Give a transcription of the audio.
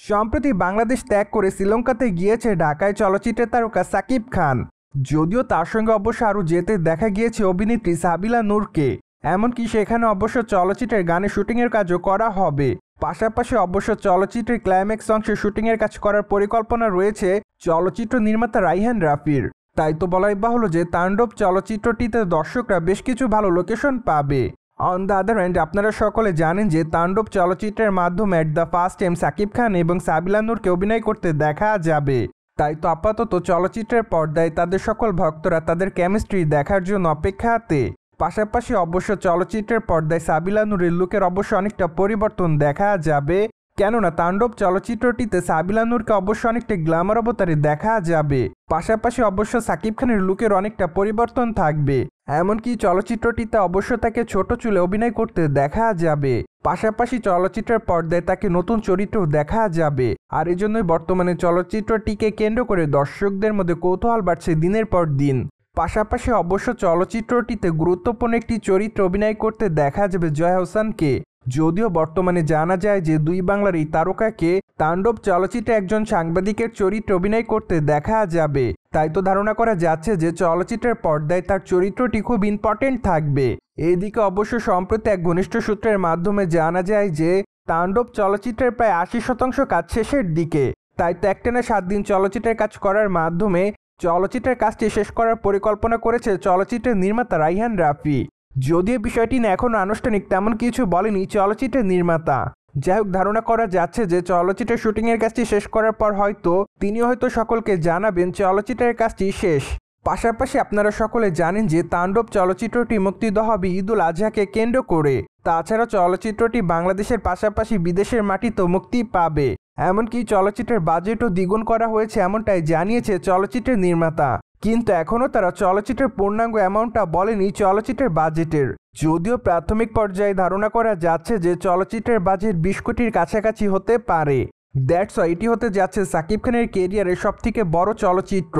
সম্প্রতি বাংলাদেশ ত্যাগ করে শ্রীলঙ্কাতে গিয়েছে ঢাকায় চলচ্চিত্রের তারকা সাকিব খান। যদিও তার সঙ্গে অবশ্য আরও যেতে দেখা গিয়েছে অভিনেত্রী সাবিলা নূরকে। এমনকি সেখানে অবশ্য চলচ্চিত্রের গানের শুটিংয়ের কাজও করা হবে। পাশাপাশি অবশ্য চলচ্চিত্রের ক্লাইম্যাক্স অংশে শুটিংয়ের কাজ করার পরিকল্পনা রয়েছে চলচ্চিত্র নির্মাতা রায়হান রাফির। তাই তো বলাই বাহুল্য যে তাণ্ডব চলচ্চিত্রটিতে দর্শকরা বেশ কিছু ভালো লোকেশন পাবে। অন দ্য আদার হ্যান্ড, আপনারা সকলে জানেন যে তাণ্ডব চলচ্চিত্রের মাধ্যমে at the first time Shakib Khan এবং সাবিলা নূরকে অভিনয় করতে দেখা যাবে। তাই তো আপাতত চলচ্চিত্রের পর্দায় তাদের সকল ভক্তরা তাদের কেমিস্ট্রি দেখার জন্য অপেক্ষাতে। পাশাপাশি অবশ্য চলচ্চিত্রের পর্দায় সাবিলা নূরের লুকের অবশ্য অনেকটা পরিবর্তন দেখা যাবে, কেননা তাণ্ডব চলচ্চিত্রটিতে সাবিলা নূরকে অবশ্য অনেকটা গ্ল্যামার অবতারে দেখা যাবে। পাশাপাশি অবশ্য সাকিব খানের লুকের অনেকটা পরিবর্তন থাকবে। এমনকি চলচ্চিত্রটিতে অবশ্য তাকে ছোট চুলে অভিনয় করতে দেখা যাবে। পাশাপাশি চলচ্চিত্রের পর্দায় তাকে নতুন চরিত্রও দেখা যাবে। আর এজন্যই বর্তমানে চলচ্চিত্রটিকে কেন্দ্র করে দর্শকদের মধ্যে কৌতূহল বাড়ছে দিনের পর দিন। পাশাপাশি অবশ্য চলচ্চিত্রটিতে গুরুত্বপূর্ণ একটি চরিত্রে অভিনয় করতে দেখা যাবে জয়া হোসেনকে। যদিও বর্তমানে জানা যায় যে দুই বাংলার এই তারকাকে তাণ্ডব চলচ্চিত্রে একজন সাংবাদিকের চরিত্রে অভিনয় করতে দেখা যাবে। তাই তো ধারণা করা যাচ্ছে যে চলচ্চিত্রের পর্দায় তার চরিত্রটি খুব ইম্পর্টেন্ট থাকবে। এদিকে অবশ্য সম্প্রতি এক ঘনিষ্ঠ সূত্রের মাধ্যমে জানা যায় যে তাণ্ডব চলচ্চিত্রের প্রায় ৮০% কাজ শেষের দিকে। তাই তো একটানা ৭ দিন চলচ্চিত্রের কাজ করার মাধ্যমে চলচ্চিত্রের কাজটি শেষ করার পরিকল্পনা করেছে চলচ্চিত্রের নির্মাতা রায়হান রাফি। যদিও বিষয়টি নিয়ে এখনও আনুষ্ঠানিক তেমন কিছু বলেনি চলচ্চিত্রের নির্মাতা। যাই হোক, ধারণা করা যাচ্ছে যে চলচ্চিত্রের শুটিংয়ের কাজটি শেষ করার পর তিনিও হয়তো সকলকে জানাবেন চলচ্চিত্রের কাজটি শেষ। পাশাপাশি আপনারা সকলে জানেন যে তাণ্ডব চলচ্চিত্রটি মুক্তিদ হবে ঈদুল আজহাকে কেন্দ্র করে। তাছাড়া চলচ্চিত্রটি বাংলাদেশের পাশাপাশি বিদেশের মাটিতেও মুক্তি পাবে। এমনকি চলচ্চিত্রের বাজেটও দ্বিগুণ করা হয়েছে এমনটাই জানিয়েছে চলচ্চিত্রের নির্মাতা। কিন্তু এখনও তারা চলচ্চিত্রের পূর্ণাঙ্গ অ্যামাউন্টটা বলেনি চলচ্চিত্রের বাজেটের। যদিও প্রাথমিক পর্যায়ে ধারণা করা যাচ্ছে যে চলচ্চিত্রের বাজেট ২০ কোটির কাছাকাছি হতে পারে। দ্যাটস ওয়াই এটি হতে যাচ্ছে সাকিব খানের কেরিয়ারের সবথেকে বড় চলচ্চিত্র।